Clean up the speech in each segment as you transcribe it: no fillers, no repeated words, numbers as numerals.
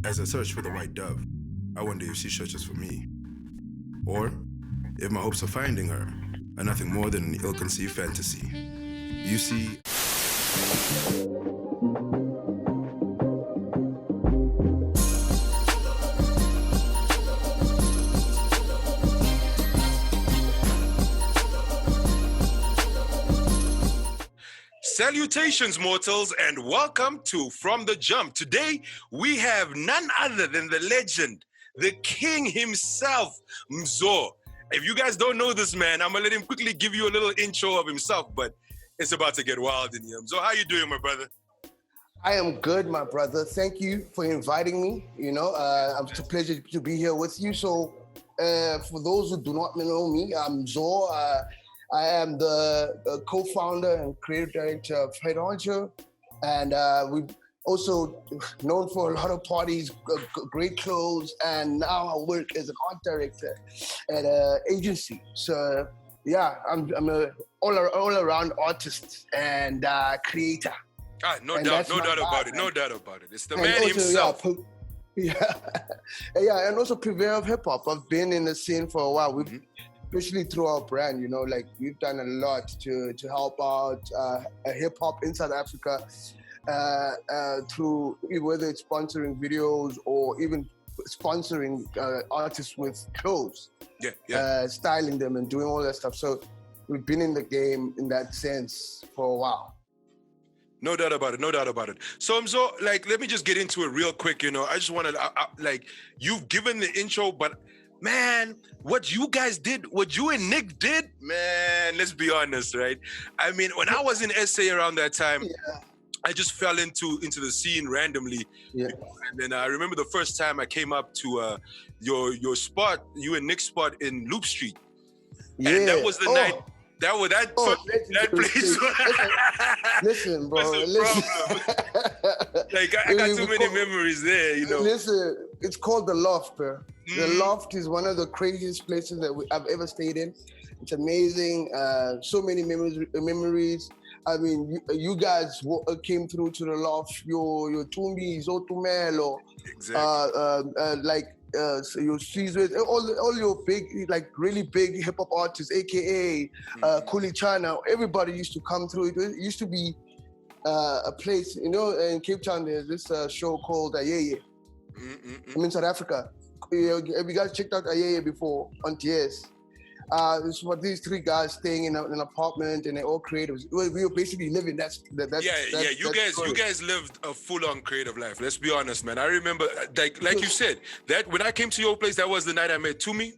As I search for the white dove, I wonder if she searches for me. Or if my hopes of finding her are nothing more than an ill-conceived fantasy. You see... Salutations, mortals, and welcome to From the Jump. Today, we have none other than the legend, the king himself, Mzo. If you guys don't know this man, I'm going to let him quickly give you a little intro of himself, but it's about to get wild in here. Mzo, how you doing, my brother? I am good, my brother. Thank you for inviting me. It's a pleasure to be here with you. So, for those who do not know me, I'm Zo. I am the co-founder and creative director of Honcho, and we've also known for a lot of parties, great clothes, and now I work as an art director at an agency. So yeah, I'm a all-around artist and creator. No doubt about it. It's the man himself. Yeah, and also purveyor of hip hop. I've been in the scene for a while. Especially through our brand, we've done a lot to help out hip hop in South Africa through whether it's sponsoring videos or even sponsoring artists with clothes, styling them and doing all that stuff. So we've been in the game in that sense for a while. No doubt about it. So let me just get into it real quick. I just want to you've given the intro, but man, what you guys did, what you and Nick did, man, let's be honest, right? I mean, when I was in SA around that time, I just fell into the scene randomly. Yeah. And then I remember the first time I came up to your spot, you and Nick's spot in Loop Street. Yeah. And that was the night. That place. Listen, bro. I got too many memories there, Listen, it's called The Loft, bro. The Loft is one of the craziest places that I've ever stayed in. It's amazing. So many memories. I mean, you guys came through to The Loft. Your Tumbi, Zotumelo. Exactly. So your Caesar, all your big, really big hip hop artists, aka Kulichana, everybody used to come through. It used to be a place, in Cape Town. There's this show called Ayeye. I'm in South Africa. Have you guys checked out Ayeye before on TS? It's for these three guys staying in an apartment, and they're all creatives. We were basically living that. You guys lived a full-on creative life. Let's be honest, man. I remember, like you said, that when I came to your place, that was the night I met Tumi.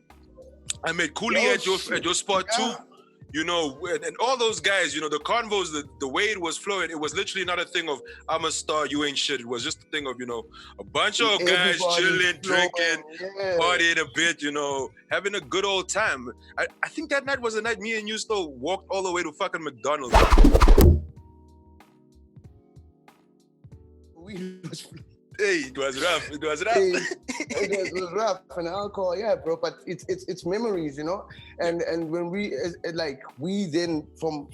I met Kuli at your spot too. And all those guys, the convos, the way it was flowing, it was literally not a thing of I'm a star, you ain't shit. It was just a thing of, a bunch of guys chilling, drinking, partying a bit, having a good old time. I think that night was the night me and you still walked all the way to fucking McDonald's. Hey, it was rough. It was rough, and alcohol, bro. But it's memories, And when we then from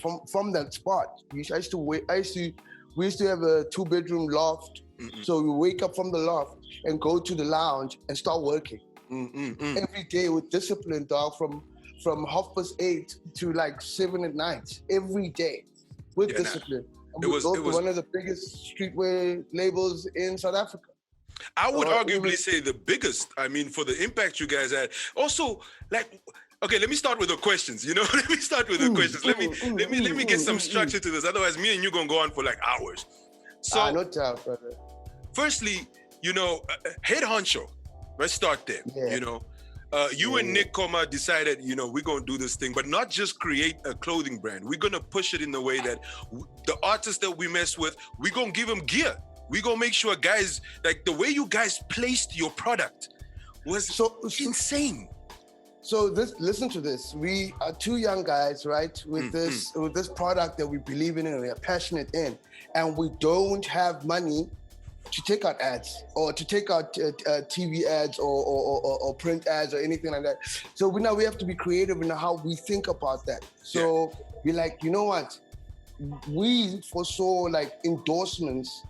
that spot, we used to have a 2-bedroom loft. So we wake up from the loft and go to the lounge and start working every day with discipline, dog. From 8:30 to 7 at night, every day with discipline. It was one of the biggest streetwear labels in South Africa. I would arguably say the biggest. I mean, for the impact you guys had. Also, okay, let me start with the questions. Let me start with the questions. Let me get some structure to this. Otherwise, me and you gonna go on for hours. So, no doubt, brother. Firstly, head honcho. Let's start there. Yeah. You and Nick Koma decided, we're going to do this thing, but not just create a clothing brand. We're going to push it in the way that the artists that we mess with, we're going to give them gear. We're going to make sure guys, the way you guys placed your product was insane. So listen to this. We are two young guys, right? With this product that we believe in and we are passionate in, and we don't have money to take out ads or to take out TV ads or print ads or anything like that. So now we have to be creative in how we think about that. So we're like, you know what? We foresaw endorsements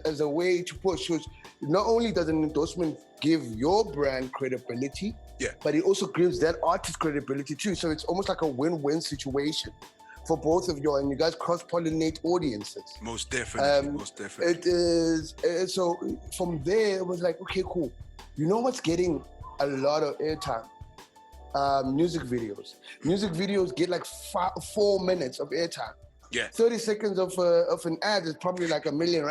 as a way to push. So not only does an endorsement give your brand credibility, but it also gives that artist credibility too. So it's almost like a win-win situation for both of you, and you guys cross-pollinate audiences. Most definitely, most definitely. It is. So from there, it was like, okay, cool. You know what's getting a lot of airtime? Music videos. Music videos get like 4 minutes of airtime. 30 seconds of an ad is probably like R1 million.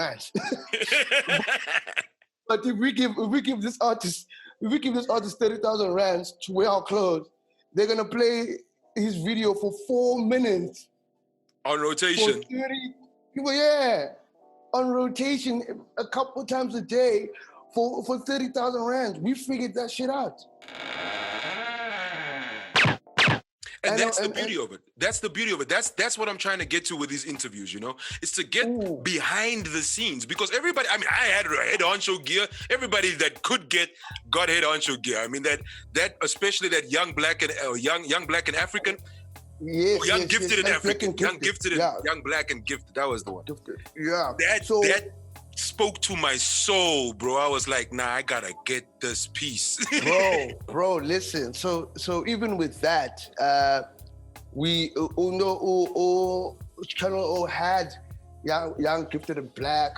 But if we give this artist 30,000 rands to wear our clothes, they're gonna play his video for 4 minutes on rotation. On rotation a couple times a day for 30,000 rands. We figured that shit out. And that's the beauty of it. That's the beauty of it. That's what I'm trying to get to with these interviews, you know? It's to get behind the scenes, because everybody, I mean, I had head honcho gear. Everybody that could got head honcho gear. I mean, that especially that young black and African. Young gifted and African. Young gifted and young black and gifted. That was the one. Yeah. That spoke to my soul, bro. I was like, nah, I gotta get this piece. bro, listen. So even with that, we channel had young gifted and black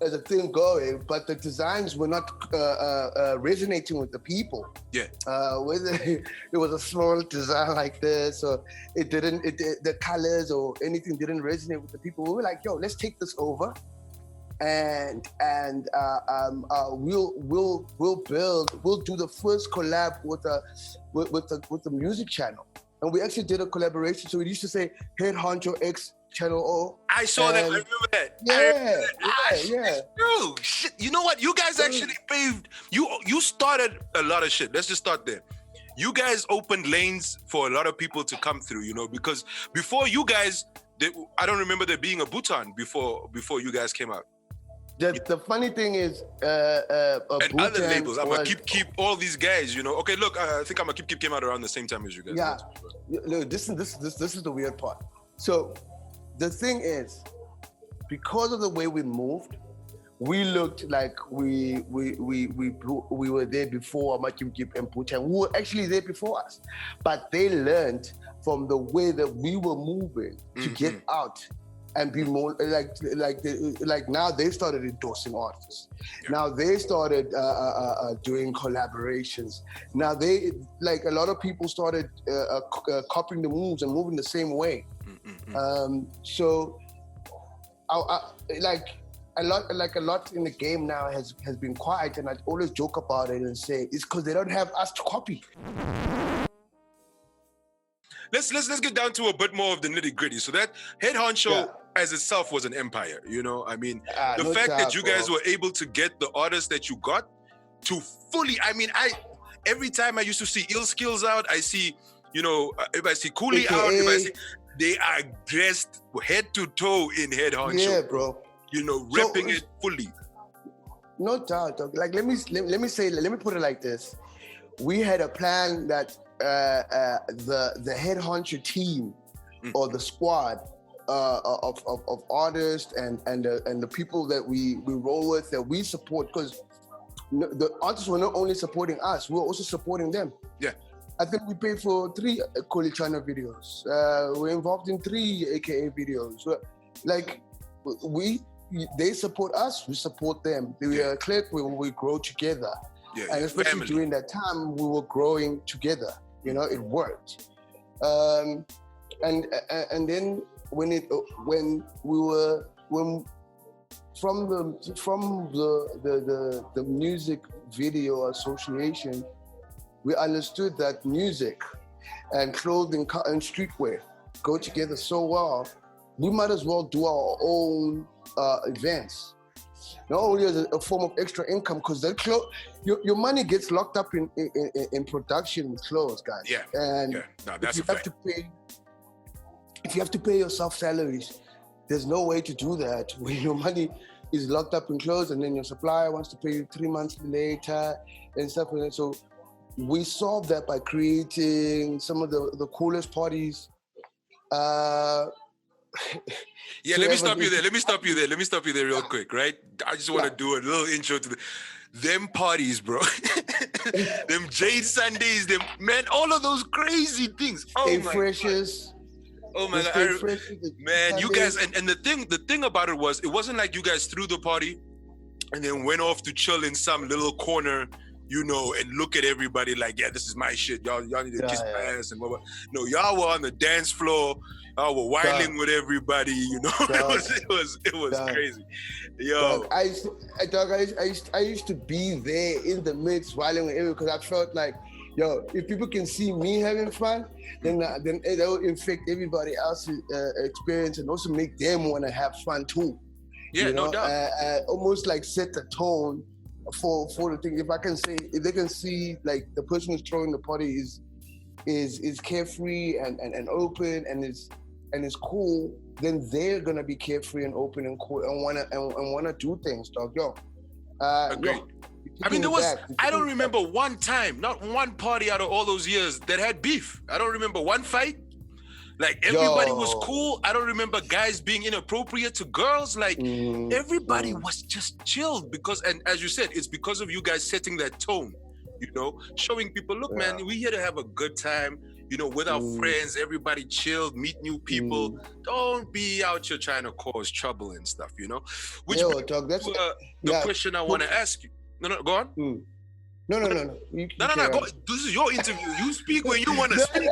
as a thing going, but the designs were not resonating with the people. Whether it was a small design like this, or the colors or anything didn't resonate with the people. We were like, yo, let's take this over, and we'll do the first collab with the music channel, and we actually did a collaboration. So we used to say Head Honcho X Channel O. I saw that. I remember that. Yeah. True. Shit. You know what? You guys actually paved. You started a lot of shit. Let's just start there. You guys opened lanes for a lot of people to come through. You know, because before you guys, I don't remember there being a Bhutan before you guys came out. The funny thing is, and other labels. I'm gonna keep all these guys. You know. Okay, look. I think I'm gonna keep came out around the same time as you guys. Yeah. Look, this is the weird part. So. The thing is, because of the way we moved, we looked like we were there before Makim Kip and Bhutan. We were actually there before us, but they learned from the way that we were moving to get out and be more like now they started endorsing artists. Now they started doing collaborations. Now they like a lot of people started copying the moves and moving the same way. So like a lot in the game now has been quiet, and I always joke about it and say it's because they don't have us to copy. Let's get down to a bit more of the nitty-gritty. So that Head Honcho as itself was an empire, you know? I mean, the fact that you guys were able to get the artists that you got to fully, I mean, every time I used to see Ill Skills out, I see, you know, if I see Cooley out, if I see, they are dressed head to toe in Head Honcho. Yeah, bro. You know, repping it fully. No doubt. Like, let me put it like this. We had a plan that the Head Honcho team or the squad of artists and the people that we roll with, that we support, because the artists were not only supporting us, we were also supporting them. Yeah. I think we paid for 3 Kolichana videos. We're involved in 3 AKA videos. Like, they support us, we support them. We are a clique, we grow together. And especially during that time, we were growing together. You know, it worked. And then from the music video association, we understood that music and clothing and streetwear go together so well. We might as well do our own events. Not only as a form of extra income, because your money gets locked up in production with clothes, guys. That's if you have to pay yourself salaries, there's no way to do that when your money is locked up in clothes, and then your supplier wants to pay you 3 months later and stuff like that. So we solved that by creating some of the coolest parties Yeah, let me stop you there. Let me stop you there real quick, right? I just want to do a little intro to them parties, bro. Them Jade Sundays, all of those crazy things. Stay freshers. Oh my God. Man, you guys, and the thing about it wasn't like you guys threw the party and then went off to chill in some little corner, you know, and look at everybody like, yeah, this is my shit. Y'all need to kiss my ass and blah. No, y'all were on the dance floor. Y'all were wilding with everybody, you know. It was crazy. Yo. Dog, I used to be there in the midst wilding with everybody because I felt like, yo, if people can see me having fun, then it will infect everybody else's experience and also make them want to have fun too. Yeah, no doubt. Almost like set the tone for the thing. If they can see like the person who's throwing the party is carefree and open and is cool, then they're gonna be carefree and open and cool and wanna do things, dog. Agreed. I mean, I don't remember one time, not one party out of all those years that had beef. I don't remember one fight. Like, everybody was cool. I don't remember guys being inappropriate to girls. Like, everybody was just chilled because, and as you said, it's because of you guys setting that tone, you know, showing people, look, man, we here to have a good time, you know, with our friends, everybody chilled, meet new people. Don't be out here trying to cause trouble and stuff, you know? Which the question I want to ask you. No, go on. No. No. Go, this is your interview. You speak when you want to speak,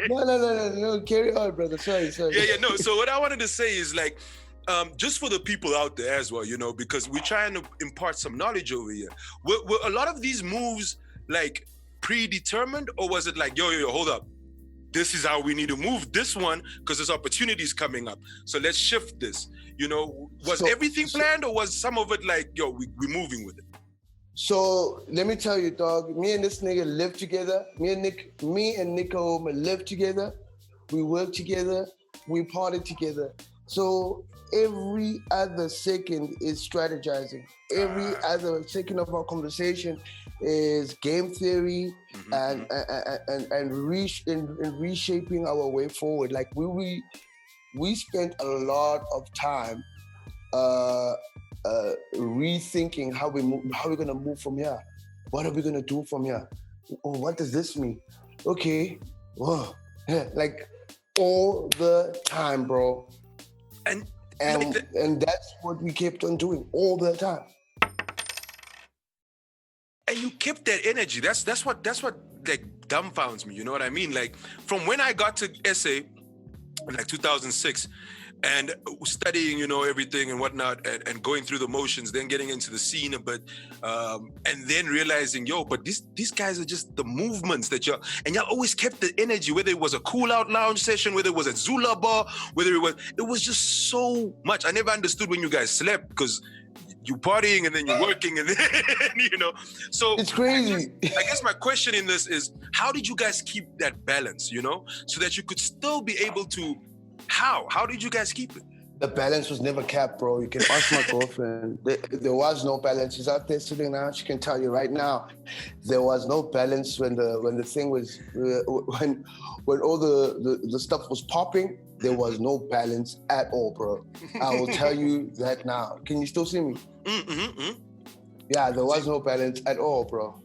brother. No. Carry on, brother. Sorry. Yeah. No. So what I wanted to say is like, just for the people out there as well, you know, because we're trying to impart some knowledge over here. Were a lot of these moves like predetermined, or was it like, yo, hold up, this is how we need to move this one because there's opportunities coming up. So let's shift this. You know, was everything planned, or was some of it like, yo, we're moving with it? So let me tell you, dog. Me and this nigga live together. Me and Nico live together. We work together. We party together. So every other second is strategizing. Every other second of our conversation is game theory and reshaping our way forward. Like we spent a lot of time rethinking how we're gonna move from here. What are we gonna do from here? Oh, what does this mean? Okay, whoa, like all the time, bro. And that's what we kept on doing all the time. And you kept that energy. That's what like dumbfounds me. You know what I mean? Like from when I got to SA in like 2006. And studying, you know, everything and whatnot, and going through the motions, then getting into the scene a bit, and then realizing, yo, but these guys are just the movements that y'all always kept the energy, whether it was a cool out lounge session, whether it was at Zula Bar, it was just so much. I never understood when you guys slept because you partying and then you're working and then, you know. So it's crazy. I guess my question in this is, how did you guys keep that balance, you know, so that you could still be able to How did you guys keep it? The balance was never kept, bro. You can ask my girlfriend. There was no balance. She's out there sitting now. She can tell you right now, there was no balance when the thing was when all the stuff was popping. There was no balance at all, bro. I will tell you that now. Can you still see me? Yeah, there was no balance at all, bro.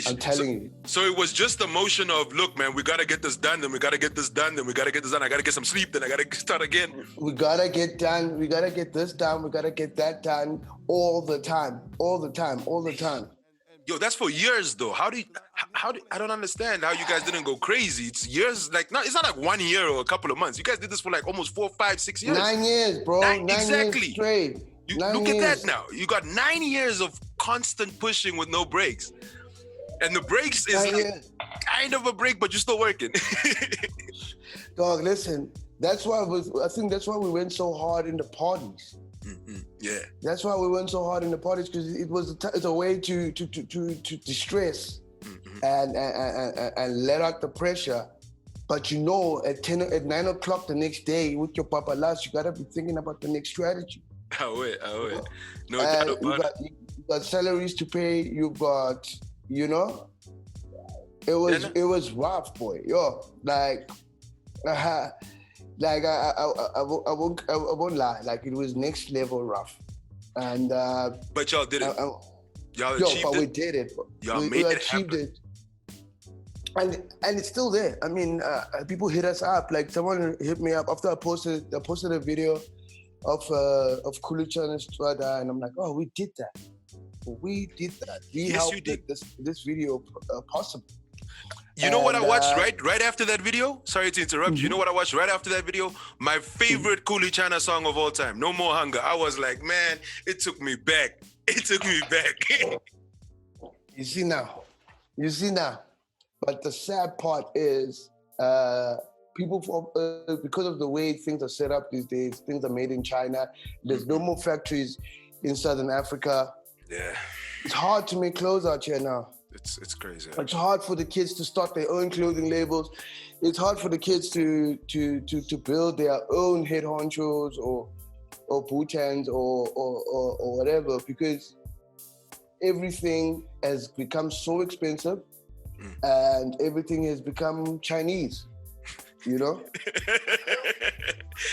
I'm telling you. So it was just the motion of, look, man, we got to get this done, then we got to get this done, then we got to get this done. I got to get some sleep, then I got to start again. We got to get done. We got to get this done. We got to get that done all the time. Yo, that's for years, though. How do I don't understand how you guys didn't go crazy. It's years, like, it's not like 1 year or a couple of months. You guys did this for like almost 4, 5, 6 years. 9 years, bro. 9 exactly. Years straight. Look at that now. You got 9 years of constant pushing with no breaks. And the breaks is like kind of a break, but you're still working. Dog, listen, I think that's why we went so hard in the parties. Yeah. That's why we went so hard in the parties, because it's a way to distress and let out the pressure. But you know, at 9 o'clock the next day with your papa last, you gotta be thinking about the next strategy. I wait. No doubt about it. You got salaries to pay. You got, you know, it was rough, boy. Yo, like, like I won't lie. Like it was next level rough, and But y'all did it. Y'all yo, achieved but it. we did it. Y'all We made it achieved happen. it. And it's still there. I mean, people hit us up. Like someone hit me up after I posted a video of Kulichan Strada, and I'm like, oh, we did that. We did that. We Yes, you helped did. this video possible. You know what I And, watched right after that video? Sorry to interrupt. You know what I watched right after that video? My favorite Coolie China song of all time, No More Hunger. I was like, man, it took me back. It took me back. You see now. But the sad part is, people, because of the way things are set up these days, things are made in China. There's no more factories in Southern Africa. Yeah. It's hard to make clothes out here now. It's crazy. It's hard for the kids to start their own clothing labels. It's hard for the kids to build their own head honchos or bootans or whatever, because everything has become so expensive and everything has become Chinese, you know?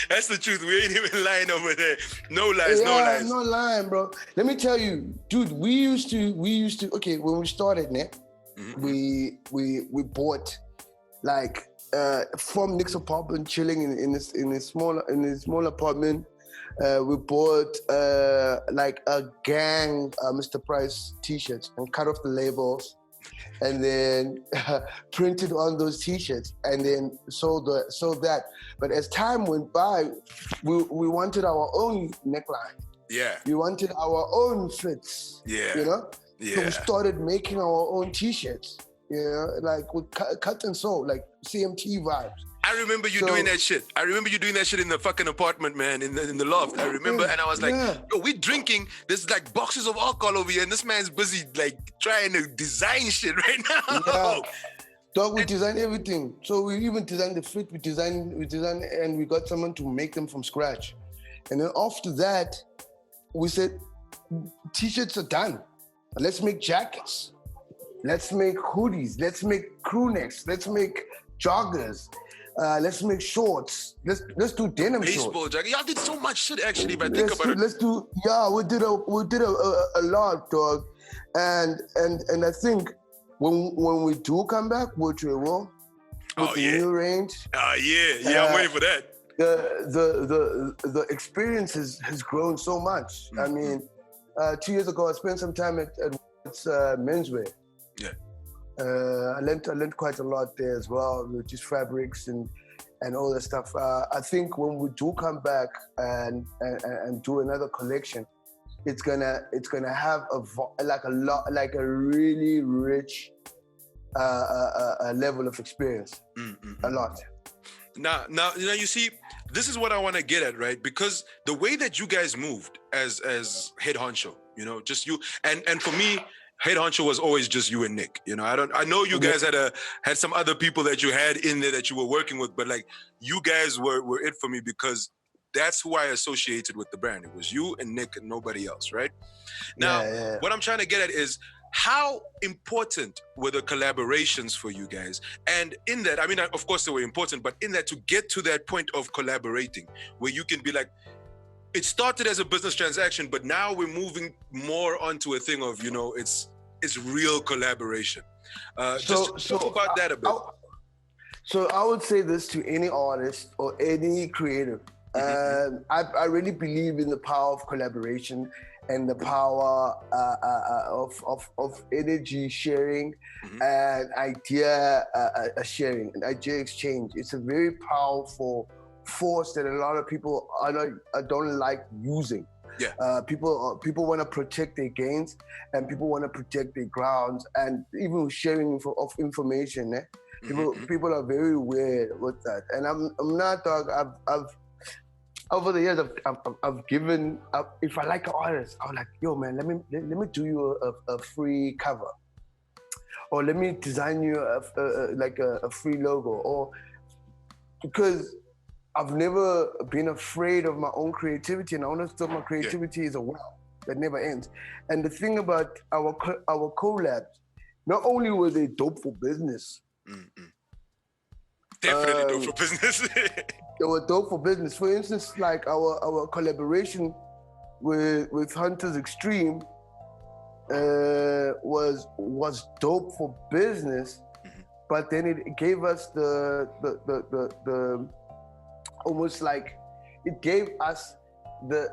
That's the truth. We ain't even lying over there. No lies, no lies. No lying, bro. Let me tell you, dude, we used to, okay, when we started, we bought like from Nick's apartment, chilling in his small apartment. We bought like a gang Mr. Price t-shirts and cut off the labels, and then printed on those t-shirts, and then sold that. But as time went by, we wanted our own neckline. Yeah. We wanted our own fits. Yeah. You know? Yeah. So we started making our own t-shirts. You know, like with cut and sew, like CMT vibes. I remember you doing that shit. I remember you doing that shit in the fucking apartment, man, in the loft. I remember, and I was like, yo, we drinking. There's like boxes of alcohol over here, and this man's busy like trying to design shit right now. Yeah. Dog, we designed everything. So we even designed the fit. We designed, and we got someone to make them from scratch. And then after that, we said, t-shirts are done. Let's make jackets. Let's make hoodies. Let's make crew necks. Let's make joggers. Let's make shorts. Let's do denim Baseball shorts. jacket. Y'all did so much shit actually. If I think about it. We did a lot, dog. And I think when we do come back, which we will, with the new range. Yeah, I'm waiting for that. The experience has grown so much. I mean, 2 years ago, I spent some time at menswear. Yeah. I learned quite a lot there as well, with just fabrics and all that stuff. I think when we do come back and do another collection, it's gonna have a really rich level of experience. A lot. Now, you see, this is what I want to get at, right? Because the way that you guys moved as head honcho, just you, and for me, head honcho was always just you and Nick. I know you guys had some other people that you had in there that you were working with, but like you guys were it for me because that's who I associated with the brand. It was you and Nick and nobody else, right? Now, what I'm trying to get at is how important were the collaborations for you guys? And in that, I mean, of course they were important, but in that to get to that point of collaborating where you can be like, it started as a business transaction, but now we're moving more onto a thing of, it's real collaboration. Just talk about that a bit. So I would say this to any artist or any creative. I really believe in the power of collaboration and the power of energy sharing and idea sharing and idea exchange. It's a very powerful force that a lot of people don't like using. Yeah. People want to protect their gains and people want to protect their grounds, and even sharing of information. People are very weird with that, and I'm not dog. I've over the years I've given up. If I like an artist, I'm like, yo man, let me do you a free cover, or let me design you a free logo, or because I've never been afraid of my own creativity, and I understand my creativity is a well that never ends. And the thing about our collabs, not only were they dope for business, Definitely dope for business. They were dope for business. For instance, like our collaboration with Hunters Extreme was dope for business, but then it gave us the almost like it gave us the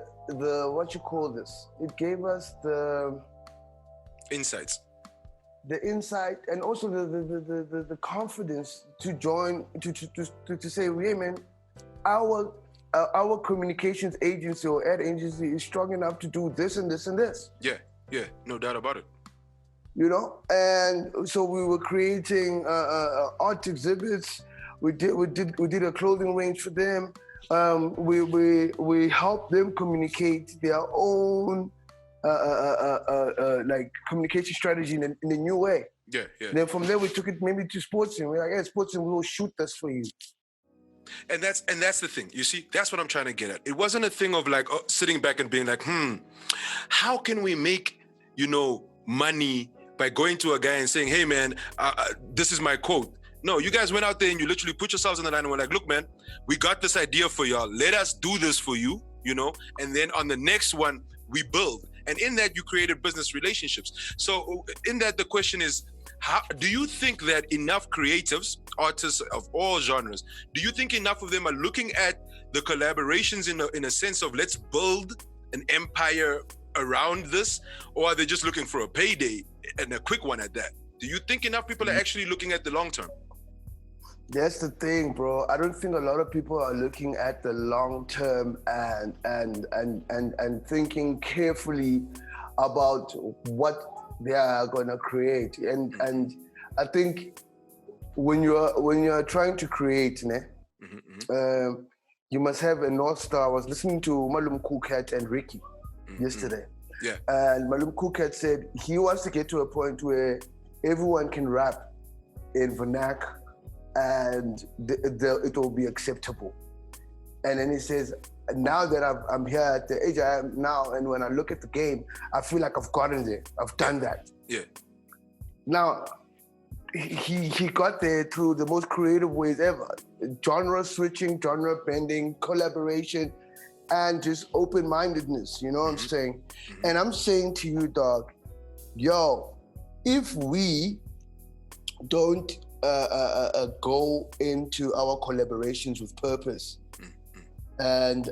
what you call this? It gave us the insights. The insight and also the confidence to join to say, hey man, our communications agency or ad agency is strong enough to do this and this and this. Yeah, no doubt about it. You know, and so we were creating art exhibits. We did a clothing range for them. We helped them communicate their own like communication strategy in a new way. Yeah. Then from there we took it maybe to sports team. We're like, hey, sports team, we'll shoot this for you. And that's the thing. You see, that's what I'm trying to get at. It wasn't a thing of like sitting back and being like, how can we make, money by going to a guy and saying, hey man, this is my quote. No, you guys went out there and you literally put yourselves in the line and were like, look man, we got this idea for y'all. Let us do this for you, and then on the next one, we build. And in that, you created business relationships. So in that, the question is, how do you think that enough creatives, artists of all genres, do you think enough of them are looking at the collaborations in a sense of let's build an empire around this, or are they just looking for a payday and a quick one at that? Do you think enough people are actually looking at the long term? That's the thing, bro. I don't think a lot of people are looking at the long term and thinking carefully about what they are gonna create. And I think when you're trying to create, you must have a North Star. I was listening to Malum Kukat and Ricky yesterday. Yeah. And Malum Kukat said he wants to get to a point where everyone can rap in vernac and it will be acceptable. And then he says, now that I'm here at the age I am now, and when I look at the game, I feel like I've gotten there. I've done that. Yeah. Now, he got there through the most creative ways ever. Genre switching, genre bending, collaboration, and just open-mindedness, you know what I'm saying? And I'm saying to you, dog, if we don't go into our collaborations with purpose and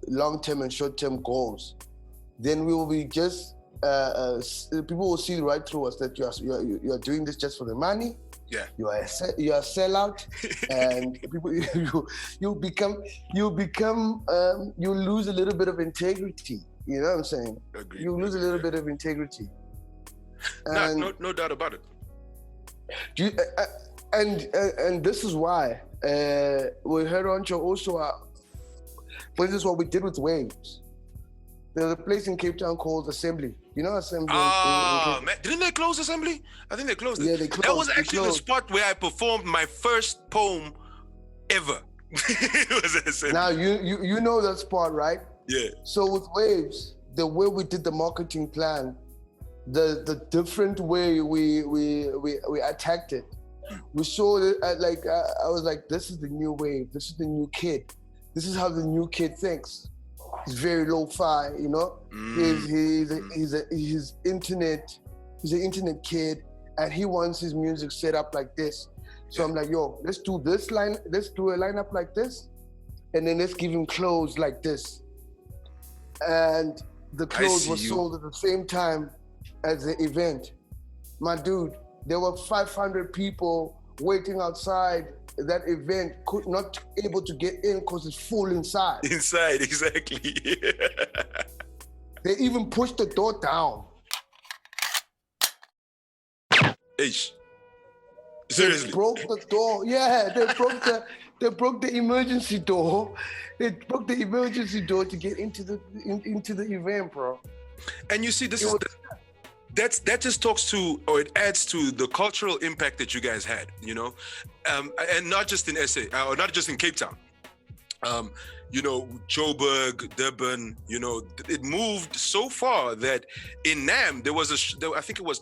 long-term and short-term goals, then we will be just people will see right through us that you are doing this just for the money. Yeah, you are a sellout, and people you lose a little bit of integrity. You know what I'm saying? Agreed. You lose a little bit of integrity. No doubt about it. And this is why we heard Honcho also. But this is what we did with Waves. There's a place in Cape Town called Assembly. You know Assembly? Man, didn't they close Assembly? I think they closed it. Yeah, they closed. That was actually the spot where I performed my first poem ever. It was at Assembly. Now you know that spot, right? Yeah. So with Waves, the way we did the marketing plan, the different way we attacked it, we saw it I was like, this is the new wave. This is the new kid. This is how the new kid thinks. He's very lo-fi, you know. He's an internet kid, and he wants his music set up like this. So I'm like, let's do a lineup like this, and then let's give him clothes like this. And the clothes were sold at the same time as the event. My dude, there were 500 people waiting outside that event, could not able to get in because it's full inside. Inside, exactly. They even pushed the door down. Ish. Seriously. They broke the door. Yeah, they broke the emergency door. They broke the emergency door to get into the event, bro. And you see, that just talks to, or it adds to the cultural impact that you guys had, you know, and not just in SA, or not just in Cape Town. You know, Joburg, Durban, you know, it moved so far that in NAM there was I think it was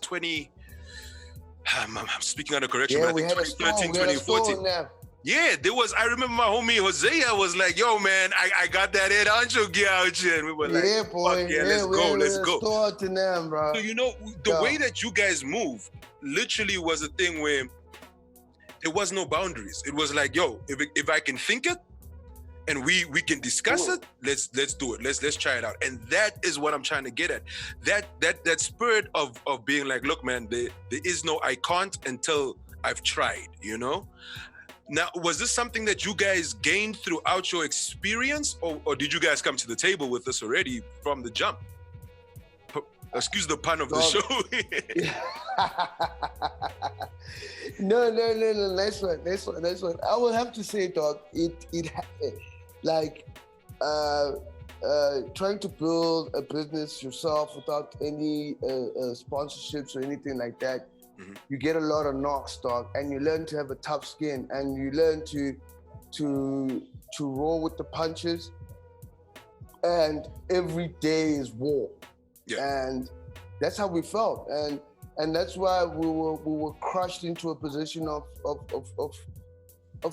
I'm speaking under correction, Yeah, but I we think had a store. 2013, We had a store 2014. in there. Yeah, there was. I remember my homie Hosea was like, "Yo, man, I got that Ed Honcho gear out here," and we were like, Yeah, boy. "Fuck yeah, Yeah, let's we had a go." store to them, bro. So the Yeah. way that you guys moved literally was a thing where there was no boundaries. It was like, "Yo, if I can think it, and we can discuss it, let's do it. Let's try it out." And that is what I'm trying to get at. That spirit of being like, "Look, man, there is no I can't until I've tried," you know? Now, was this something that you guys gained throughout your experience, or did you guys come to the table with this already from the jump? Excuse the pun of the show. No. Nice one. I will have to say, dog, like trying to build a business yourself without any sponsorships or anything like that. Mm-hmm. You get a lot of knocks, dog, and you learn to have a tough skin, and you learn to roll with the punches. And every day is war. Yeah. And that's how we felt, and that's why we were crushed into a position of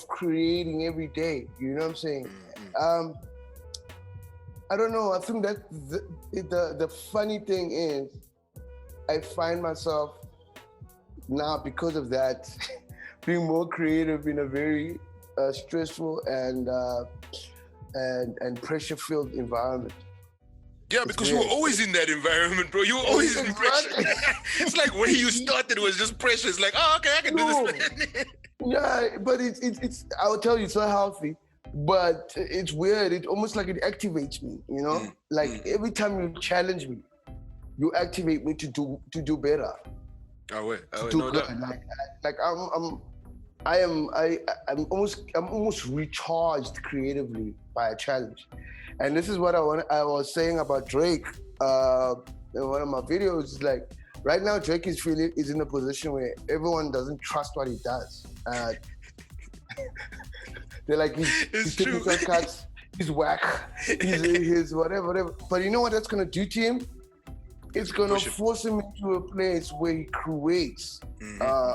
creating every day. You know what I'm saying? Mm-hmm. I don't know. I think that the funny thing is, I find myself now, because of that, being more creative in a very stressful and pressure-filled environment. Yeah, because you were always in that environment, bro. You were always in pressure. It's like where you started was just pressure. It's like, oh, okay, I can do this. Yeah, but it's I will tell you, it's not healthy, but it's weird. It's almost like it activates me, you know? Every time you challenge me, you activate me to do better. To do good. I'm almost recharged creatively by a challenge. And this is what I was saying about Drake in one of my videos. Is like, right now Drake is in a position where everyone doesn't trust what he does. They're like, he's taking shortcuts, he's whack, he's whatever. But you know what that's gonna do to him? It's gonna force him into a place where he creates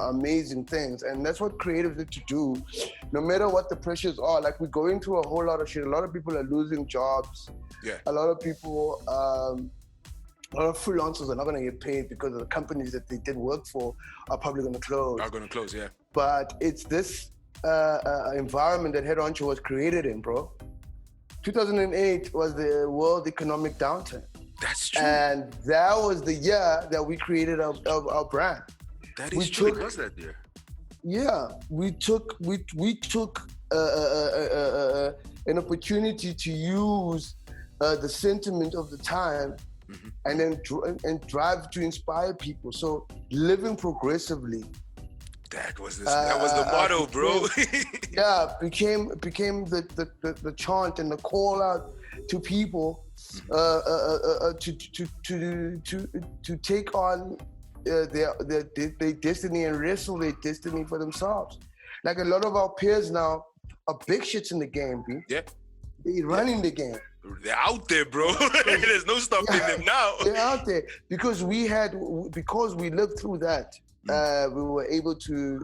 amazing things, and that's what creatives need to do. No matter what the pressures are, like we're going through a whole lot of shit. A lot of people are losing jobs. Yeah. A lot of people, a lot of freelancers are not gonna get paid because the companies that they did work for are probably gonna close. Yeah. But it's this environment that Honcho was created in, bro. 2008 was the world economic downturn. That's true. And that was the year that we created our brand. That is true. It was that year. Yeah, we took an opportunity to use the sentiment of the time, and then drive to inspire people. So living progressively. That was the motto, bro. Yeah, became the chant and the call out to people to take on their destiny and wrestle their destiny for themselves. Like a lot of our peers now are big shits in the game, B. Yeah. They're running the game. They're out there, bro. There's no stopping them now. They're out there because we lived through that. We were able to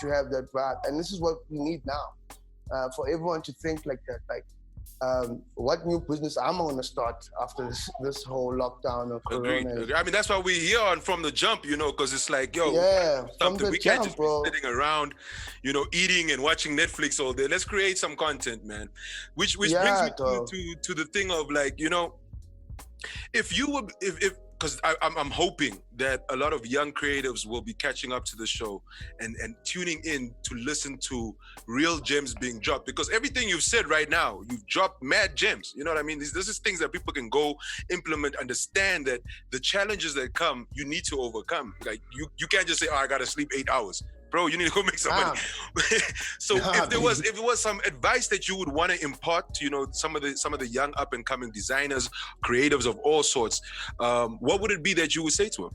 have that vibe, and this is what we need now, for everyone to think like that. Like, what new business I'm gonna start after this whole lockdown of Corona? Agreed. I mean, that's why we're here on From the Jump, you know, because it's like, yo, something we can't just be sitting around, you know, eating and watching Netflix all day. Let's create some content, man. Which brings me to the thing of like, you know, if because I'm hoping that a lot of young creatives will be catching up to the show and tuning in to listen to real gems being dropped, because everything you've said right now, you've dropped mad gems. You know what I mean? This is things that people can go implement, understand that the challenges that come, you need to overcome. Like you can't just say, oh, I gotta sleep 8 hours. Bro, you need to go make some money. So if it was some advice that you would want to impart to, you know, some of the young up and coming designers, creatives of all sorts, what would it be that you would say to them?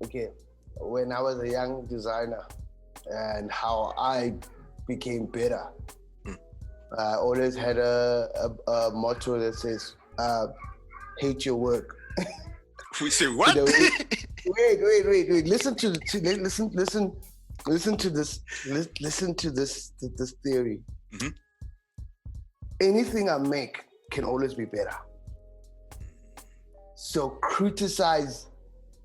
Okay, when I was a young designer and how I became better, I always had a motto that says, hate your work. We say what? Wait. Listen to this theory. Mm-hmm. Anything I make can always be better. So criticize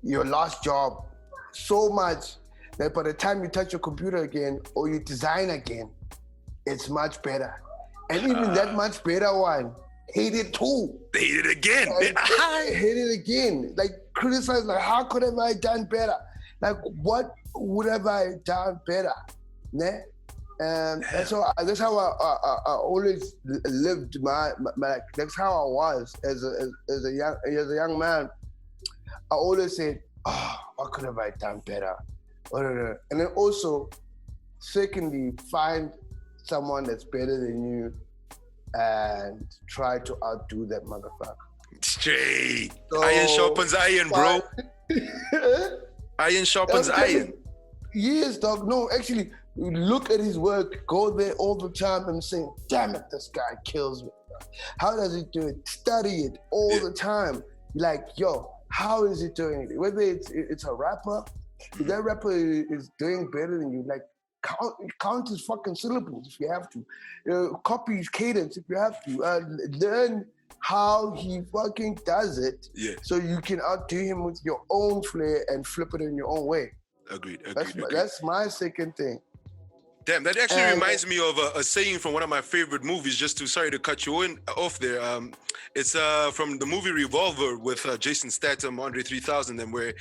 your last job so much that by the time you touch your computer again or you design again, it's much better. And even that much better one, hate it too. Hate it again. Hate it again. Like criticize, like how could have I done better? Like what would have I done better? Né? And so that's how I always lived my like, that's how I was as a young man. I always said, oh, what could have I done better? And then also, secondly, find someone that's better than you and try to outdo that motherfucker. Straight. So, iron sharpens iron, bro. Iron sharpens iron. Yes, dog. No, actually, look at his work. Go there all the time and say, damn it, this guy kills me. How does he do it? Study it all the time. Like, yo, how is he doing it? Whether it's a rapper, if that rapper is doing better than you, like, count his fucking syllables if you have to. Copy his cadence if you have to. Learn how he fucking does it, so you can outdo him with your own flair and flip it in your own way. Agreed. That's my second thing. Damn, that actually reminds me of a saying from one of my favorite movies, sorry to cut you off there. It's from the movie Revolver with Jason Statham, Andre 3000, and where,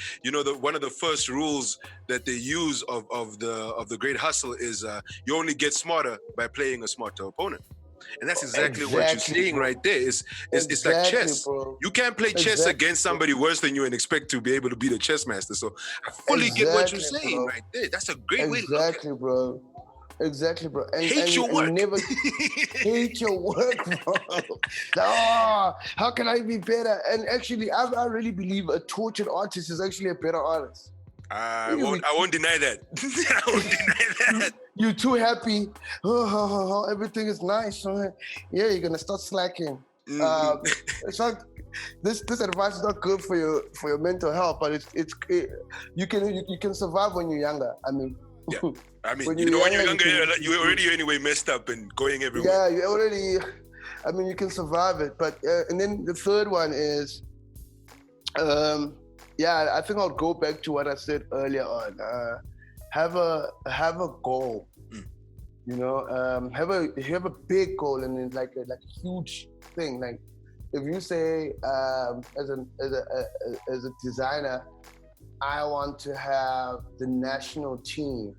one of the first rules that they use of the Great Hustle is you only get smarter by playing a smarter opponent. And that's exactly what you're saying right there. It's like chess. Bro. You can't play chess against somebody worse than you and expect to be able to beat a chess master. So I fully get what you're saying, bro. Right there. That's a great way to look at it. Bro. Exactly, bro. Hate your work. Never hate your work, bro. How can I be better? And actually, I really believe a tortured artist is actually a better artist. I won't deny that. I won't deny that. You're too happy. Everything is nice. Yeah, you're gonna start slacking. It's not. This advice is not good for your mental health, but you can survive when you're younger. I mean. Yeah. I mean, when you're younger, you're already anyway messed up and going everywhere. Yeah, you already. I mean, you can survive it, but and then the third one is, I think I'll go back to what I said earlier on. Have a goal. Have a big goal and then like a huge thing. Like if you say as a designer, I want to have the national team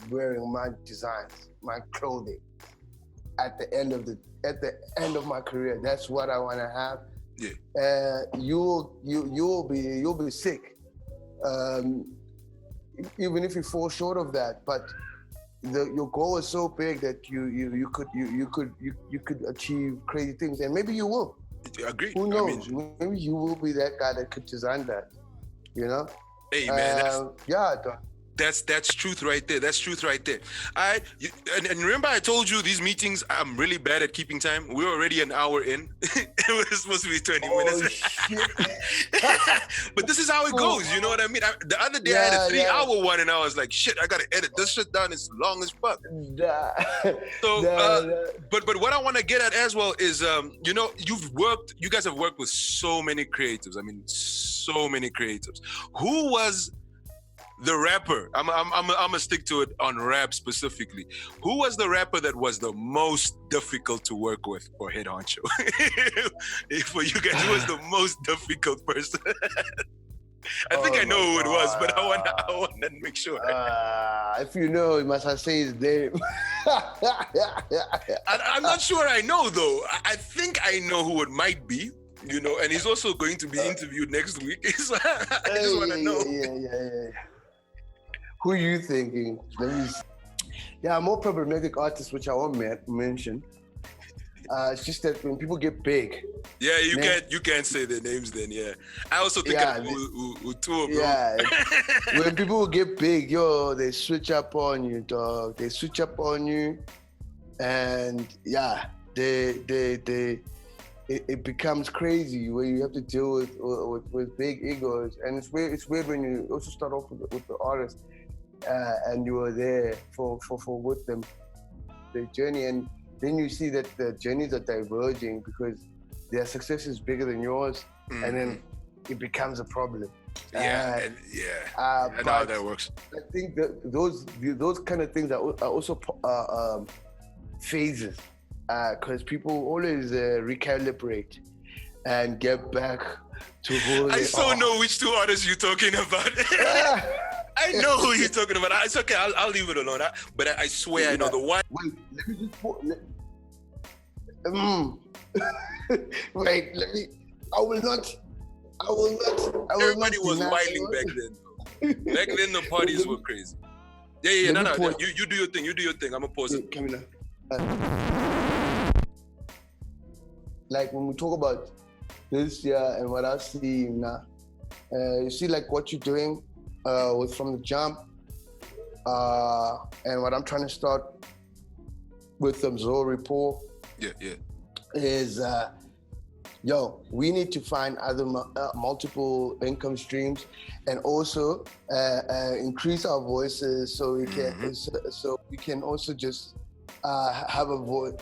wearing my designs, my clothing at the end of my career. That's what I want to have. Yeah. You'll be sick, even if you fall short of that. But your goal is so big that you could achieve crazy things, and maybe you will. Agreed. Who knows? Maybe you will be that guy that could design that. Hey man, that's truth right there. That's truth right there. And remember I told you these meetings, I'm really bad at keeping time. We're already an hour in. It was supposed to be 20 minutes. Shit. But this is how it goes, you know what I mean? The other day I had a 3-hour one and I was like, shit, I gotta edit this shit down. It's long as fuck. But what I want to get at as well is, you guys have worked with so many creatives. I mean, so many creatives. Who was the rapper? I'm gonna stick to it on rap specifically. Who was the rapper that was the most difficult to work with for Head Honcho? For you guys, who was the most difficult person? I think I know who it was, but I want to make sure. If you know, you must have say his name. I'm not sure I know though. I think I know who it might be. And he's also going to be interviewed next week. So I just want to know. Yeah. Who are you thinking? More problematic artists, which I won't mention. It's just that when people get big. Yeah, you can't say their names then, yeah. I also think of two of them. Yeah, when people get big, they switch up on you, dog. They switch up on you. And they it becomes crazy where you have to deal with big egos, and it's weird when you also start off with the artist, and you are there for with them, their journey, and then you see that the journeys are diverging because their success is bigger than yours, and then it becomes a problem. I know how that works. I think that those kind of things are also phases, because people always recalibrate and get back to who I they are. know which two artists you're talking about. I know who you're talking about. It's okay. I'll leave it alone. But I swear I know the one. Wait, let me just wait. Let me. I will not. Everybody was wilding back then. Back then, the parties were crazy. Yeah. No. You do your thing. You do your thing. I'm gonna pause it. Come here. Like when we talk about this year and what I see now, you see like what you're doing was from the jump, and what I'm trying to start with the Ch.03 is we need to find other multiple income streams, and also increase our voices so we can also just have a voice,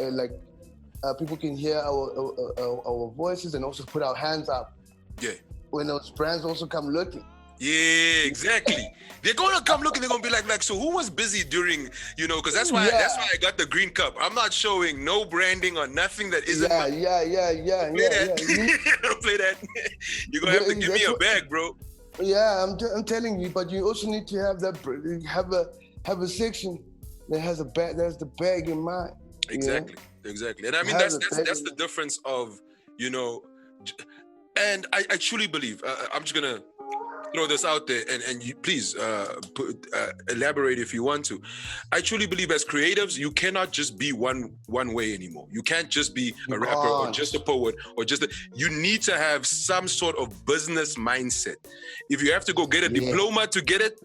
people can hear our voices and also put our hands up. Yeah. When those brands also come looking. Yeah, exactly. They're gonna come looking. They're gonna be like, so who was busy during, because that's why I got the green cup. I'm not showing no branding or nothing that isn't. Don't play that. You're gonna have to give me a bag, bro. Yeah, I'm telling you. But you also need to have that. Have a section that has a bag. There's the bag in mind. Exactly. And I mean that's the difference of, and I truly believe. I'm just gonna throw this out there, and you please elaborate if you want to. I truly believe as creatives, you cannot just be one way anymore. You can't just be a rapper or just a poet or you need to have some sort of business mindset. If you have to go get a diploma to get it,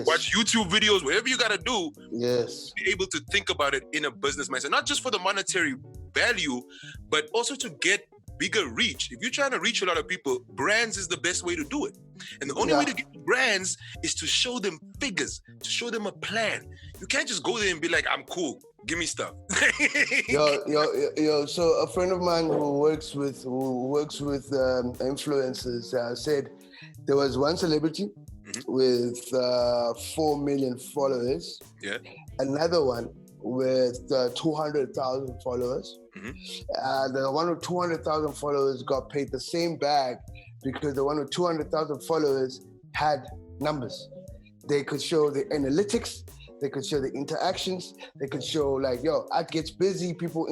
watch YouTube videos, whatever you gotta do, be able to think about it in a business mindset, not just for the monetary value, but also to get bigger reach. If you're trying to reach a lot of people, brands is the best way to do it. And the only way to get brands is to show them figures, to show them a plan. You can't just go there and be like, I'm cool, give me stuff. So a friend of mine who works with influencers said there was one celebrity with 4 million followers. Yeah. Another one with 200,000 followers. The one with 200,000 followers got paid the same bag because the one with 200,000 followers had numbers. They could show the analytics, they could show the interactions, they could show it gets busy. People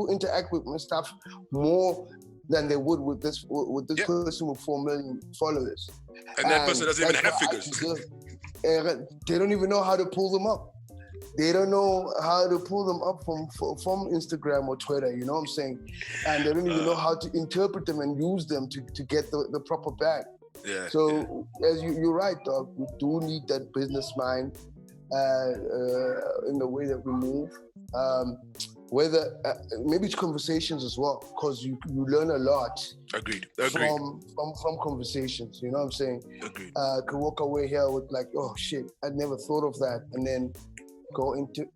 interact with my stuff more than they would with this person with 4 million followers. And that person doesn't even have figures. They don't even know how to pull them up. They don't know how to pull them up from Instagram or Twitter, you know what I'm saying? And they don't even know how to interpret them and use them to get the proper bag. Yeah. So as you're right, dog, we do need that business mind in the way that we move. Whether maybe it's conversations as well, because you learn a lot. Agreed. From conversations, you know what I'm saying? Agreed. Could walk away here with oh shit, I never thought of that, and then go into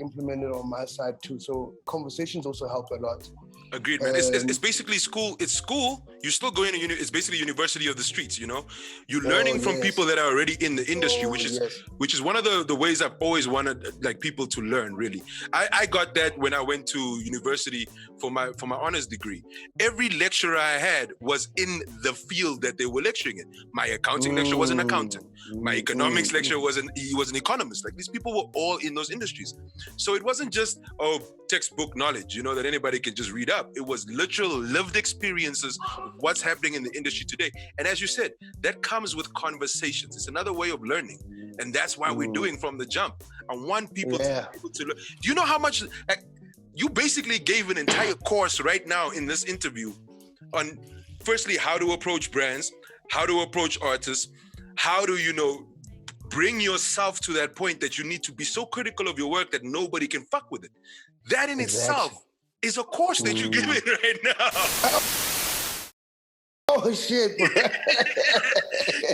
implement it on my side too. So conversations also help a lot. Agreed, man. It's basically school. It's school. You're still going to it's basically university of the streets. You're learning from people that are already in the industry, which is one of the ways I've always wanted people to learn. Really, I got that when I went to university for my honors degree. Every lecturer I had was in the field that they were lecturing in. My accounting lecturer was an accountant. My economics lecturer was an economist. These people were all in those industries. So it wasn't just textbook knowledge, that anybody can just read up. It was literal lived experiences of what's happening in the industry today. And as you said, that comes with conversations. It's another way of learning. And that's why we're doing From the Jump. I want people to be able to learn. Do you know how much, you basically gave an entire course right now in this interview on, firstly, how to approach brands, how to approach artists, how to, bring yourself to that point that you need to be so critical of your work that nobody can fuck with it. That in itself is a course that you're giving right now. Oh shit, bro.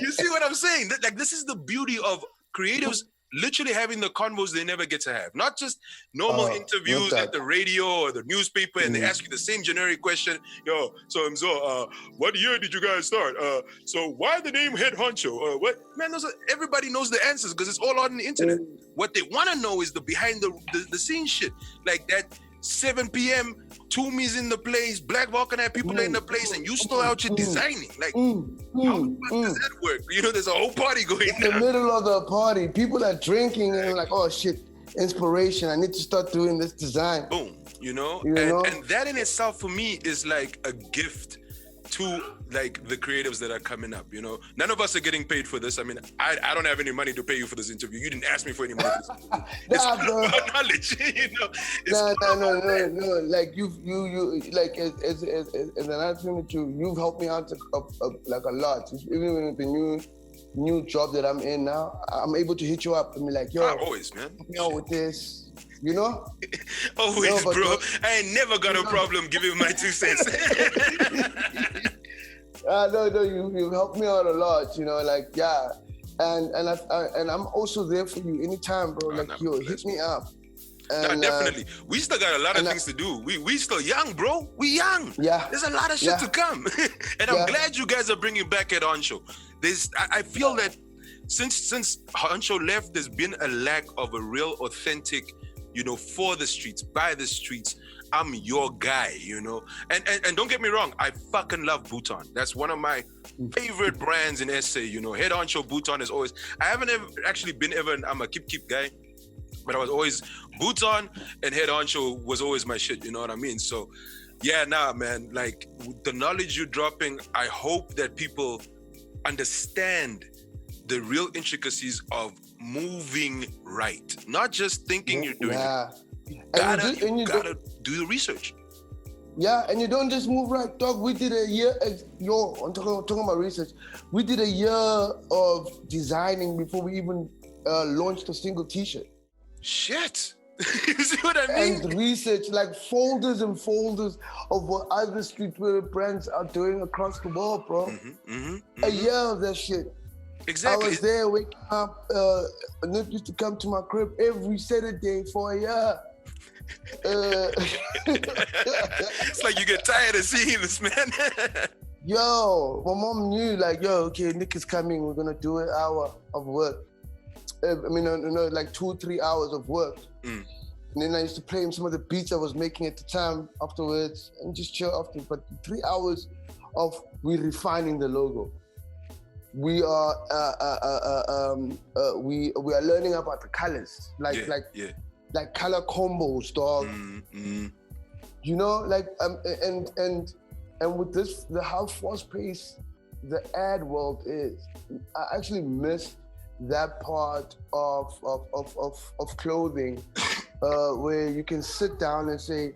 You see what I'm saying? Like, this is the beauty of creatives literally having the convos they never get to have. Not just normal interviews at the radio or the newspaper, and they ask you the same generic question. Yo, so Mzo, what year did you guys start? So why the name Head Honcho? What? Man, everybody knows the answers because it's all on the internet. What they want to know is the behind the scenes shit. Like that 7 p.m., Toomey's in the place, Black Vulcan had people in the place, and you still out here designing. Like, how does that work? You know, there's a whole party going on. In the middle of the party, people are drinking and like, oh shit, inspiration. I need to start doing this design. Boom, you know? And that in itself for me is like a gift to like the creatives that are coming up, you know? None of us are getting paid for this. I mean, I don't have any money to pay you for this interview. You didn't ask me for any money for this interview. It's all about knowledge, you know? No. Like you like as an artist, you've helped me out like a lot. Even with the new job that I'm in now, I'm able to hit you up and be like, yo, always, man. Help me out with this. You know? Always, bro. I ain't never got a problem giving my 2 cents. No, you helped me out a lot, you know, like, yeah. And I'm also there for you anytime, bro. Like, yo, hit me up. And, definitely. We still got a lot of things to do. We still young, bro. We young. Yeah. There's a lot of shit to come. And I'm glad you guys are bringing back at Honcho. I feel that since Honcho left, there's been a lack of a real authentic, you know, for the streets, by the streets. I'm your guy, you know. And don't get me wrong, I fucking love Bhutan. That's one of my favorite brands in SA, you know. Head Honcho Bhutan is always, I haven't actually been I'm a keep guy, but I was always, Bhutan and Head Honcho was always my shit, you know what I mean? So yeah, man, like the knowledge you're dropping, I hope that people understand the real intricacies of moving right, not just thinking you're doing it. You gotta do the research. Yeah, and you don't just move right, dog. We did a year. I'm talking about research. We did a year of designing before we even launched a single T-shirt. Shit. You see what I mean? And research, like folders and folders of what other streetwear brands are doing across the world, bro. A year of that shit. Exactly. I was there waking up. Nick used to come to my crib every Saturday for a year. It's like you get tired of seeing this, man. Yo, my mom knew, like, yo, okay, Nick is coming. We're gonna do an hour of work. Like 2 or 3 hours of work. And then I used to play him some of the beats I was making at the time afterwards and just chill after. But 3 hours of we refining the logo. We are we are learning about the colors, like color combos, dog. You know, like and with this, how fast-paced the ad world is, I actually miss that part of clothing where you can sit down and say,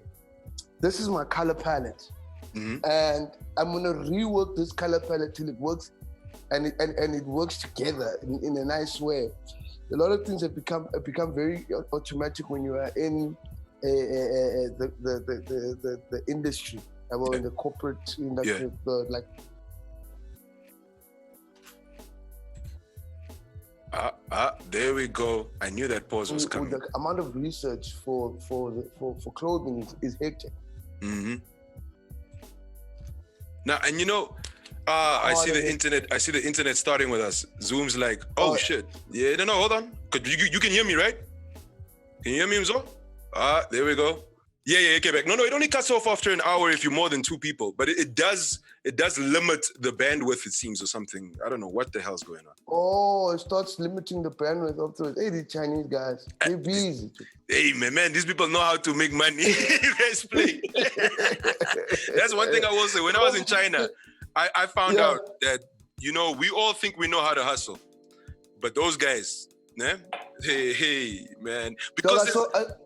this is my color palette, and I'm gonna rework this color palette till it works. And it works together in a nice way. A lot of things have become very automatic when you are in the industry, in the corporate industry. There we go. I knew that pause was coming. The amount of research for clothing is hectic. Now, and you know. I see the internet. I see the internet starting with us. Zoom's like, oh shit. Yeah, no, hold on. You can hear me, right? Can you hear me, Mzo? There we go. Yeah, Quebec. No, it only cuts off after an hour if you're more than 2 people. But it does limit the bandwidth, it seems, or something. I don't know what the hell's going on. Oh, it starts limiting the bandwidth up to it. Hey, the Chinese guys, they're busy. Hey, man, these people know how to make money. Let's play. That's one thing I will say. When I was in China, I found out that, you know, we all think we know how to hustle. But those guys, hey, man. Because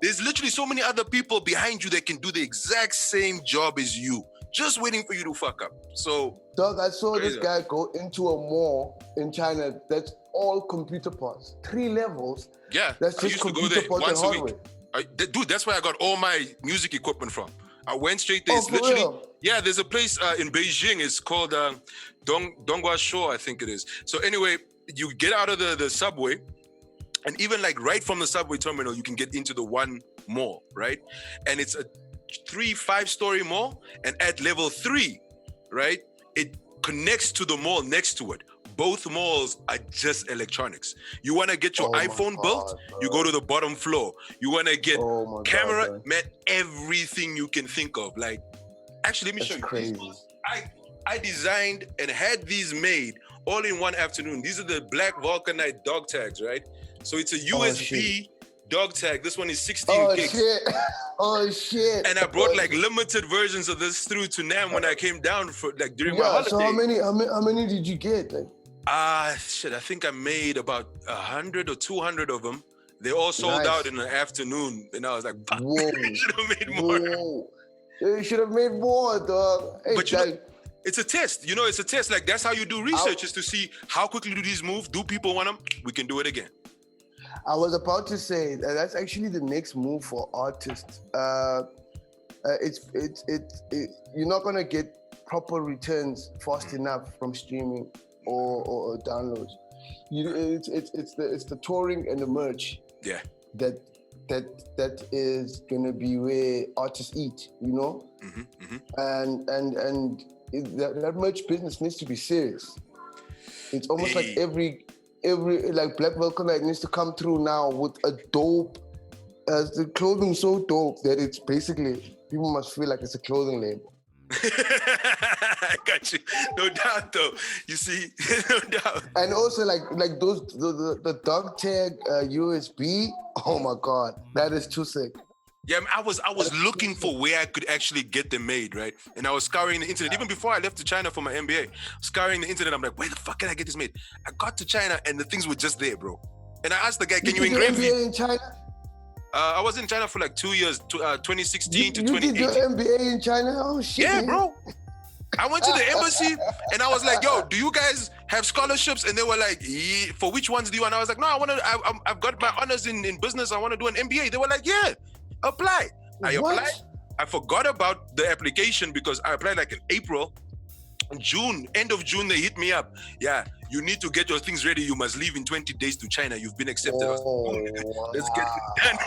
there's literally so many other people behind you that can do the exact same job as you, just waiting for you to fuck up. So, Doug, I saw this guy go into a mall in China that's all computer parts. 3 levels. Yeah. That's just computer parts and hardware. Dude, that's where I got all my music equipment from. I went straight there. Oh, It's for literally, real? yeah, there's a place in Beijing. It's called Donghua Shore, I think it is. So anyway, you get out of the subway, and even like right from the subway terminal, you can get into the one mall, right? And it's a 5-story mall, and at level 3, right, it connects to the mall next to it. Both malls are just electronics. You want to get your iPhone built, you go to the bottom floor. You want to get camera, man, everything you can think of. Like, actually, let me show you. Crazy. I designed and had these made all in one afternoon. These are the black vulcanite dog tags, right? So it's a USB dog tag. This one is 16 gigs. Oh shit! And I brought like limited versions of this through to Nam when I came down for like during my holiday. So how many did you get? Like? I think I made about 100 or 200 of them. They all sold out in the afternoon, and I was like, fuck, I should have made more. Whoa. You should have made more, dog. Hey, but you know, it's a test. You know, it's a test. Like, that's how you do research, is to see how quickly do these move. Do people want them? We can do it again. I was about to say that's actually the next move for artists. You're not gonna get proper returns fast enough from streaming or downloads. It's the touring and the merch. Yeah. That is gonna be where artists eat, you know. And that merch business needs to be serious. It's almost like every like Black Vulcanite needs to come through now with a dope, the clothing so dope that it's basically people must feel like it's a clothing label. I got you. No doubt, though. You see, no doubt. And also, like those the dog tag USB. Oh my God, that is too sick. Yeah, I was looking for where I could actually get them made, right? And I was scouring the internet even before I left to China for my MBA. Scouring the internet, I'm like, where the fuck can I get this made? I got to China and the things were just there, bro. And I asked the guy, can you engrave MBA in China? I was in China for like 2 years, 2016 to 2018. You did your MBA in China? Oh shit! Yeah, bro. I went to the embassy and I was like, "Yo, do you guys have scholarships?" And they were like, "Yeah, for which ones do you?" And I was like, "No, I've got my honors in business. I want to do an MBA." They were like, "Yeah, apply." I applied. I forgot about the application because I applied like in April. June, end of June, they hit me up. Yeah, you need to get your things ready. You must leave in 20 days to China. You've been accepted. Let's get it done.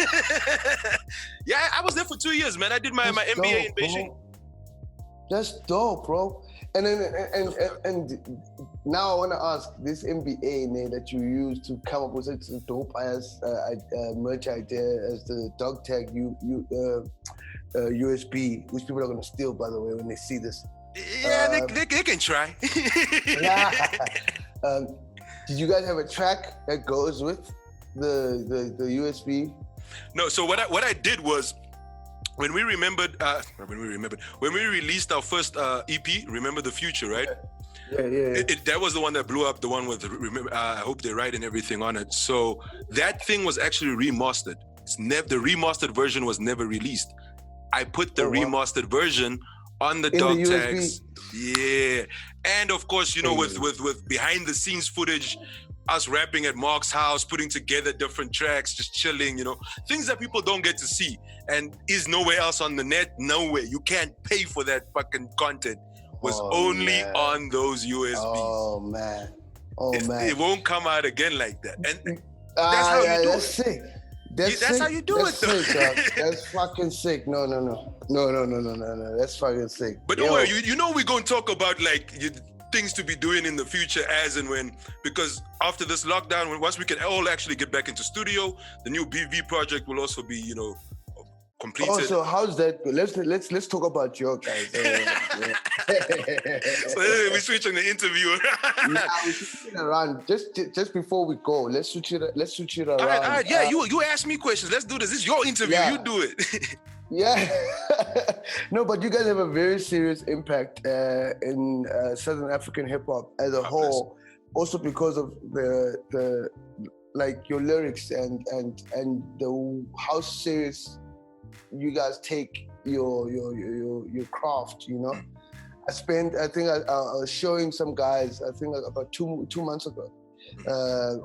Yeah, I was there for 2 years, man. I did my MBA in Beijing. Bro. That's dope, bro. And then and now I want to ask, this MBA that you used to come up with such a dope ass merch idea as the dog tag USB, which people are gonna steal, by the way, when they see this. Yeah, they can try. Did you guys have a track that goes with the USB? No. So what I did was, when we released our first EP, Remember the Future, right? Yeah. That was the one that blew up. The one with I Hope They Write and everything on it. So that thing was actually remastered. The remastered version was never released. I put the remastered version on the dog tags. Yeah. And of course, you know, with behind the scenes footage, us rapping at Mark's house, putting together different tracks, just chilling, you know, things that people don't get to see and is nowhere else on the net. Nowhere. You can't pay for that fucking content. Was only on those USBs. Oh man. It won't come out again like that. And that's how you do it. Sick. That's how you do it, though. Sick, that's fucking sick. No. That's fucking sick. But don't worry, you know we're going to talk about like things to be doing in the future as and when, because after this lockdown, once we can all actually get back into studio, the new BV project will also be, you know, completed. Oh, so how's that? Let's talk about your guys. So we're switching the interview around. Yeah, we're switching around. Just before we go, let's switch it around. All right. Yeah, you ask me questions. Let's do this. This is your interview. Yeah. You do it. Yeah. No, but you guys have a very serious impact in Southern African hip hop as a whole. Also because of the like your lyrics and the how serious you guys take your craft, you know. I was showing some guys, I think about two months ago,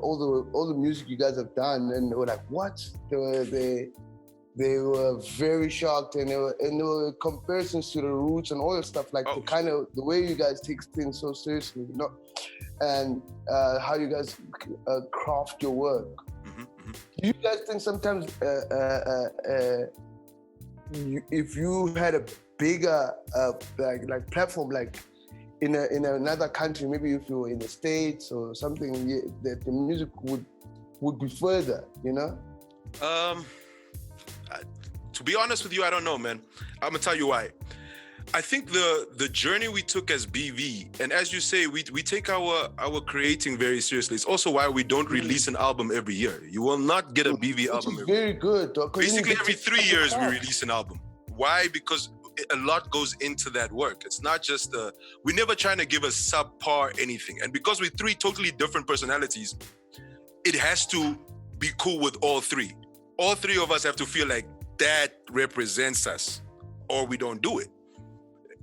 all the music you guys have done, and they were like, what? they were very shocked, and there were comparisons to the Roots and all that stuff, like the way you guys take things so seriously, you know, and how you guys craft your work. Do you guys think sometimes if you had a bigger like platform, like in another country, maybe if you were in the States or something, that the music would be further, you know? To be honest with you, I don't know, man. I'm gonna tell you why. I think the journey we took as BV, and as you say, we take our creating very seriously. It's also why we don't release an album every year. You will not get a BV album every year. Very good. Basically, every 3 years we release an album. Why? Because a lot goes into that work. It's not just we're never trying to give a subpar anything. And because we're three totally different personalities, it has to be cool with all three. All three of us have to feel like that represents us, or we don't do it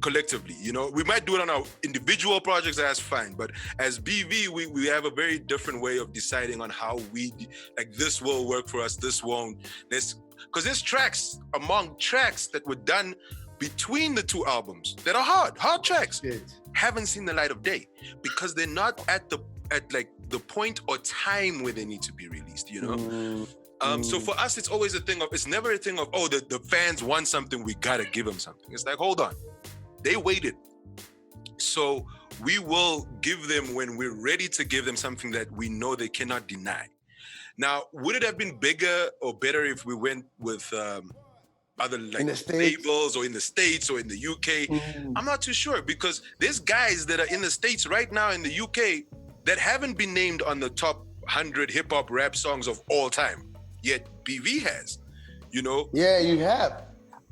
collectively. You know, we might do it on our individual projects, that's fine, but as BV we have a very different way of deciding on how we, like, this will work for us, this won't. Because there's tracks among tracks that were done between the two albums that are hard tracks, haven't seen the light of day because they're not at the point or time where they need to be released, you know. So for us, it's always it's never a thing of, oh, the fans want something, we gotta give them something. It's like, hold on, they waited. So we will give them when we're ready to give them something that we know they cannot deny. Now, would it have been bigger or better if we went with other labels, or in the States or in the UK? I'm not too sure, because there's guys that are in the States right now, in the UK, that haven't been named on the top 100 hip hop rap songs of all time. Yet BV has, you know? Yeah, you have.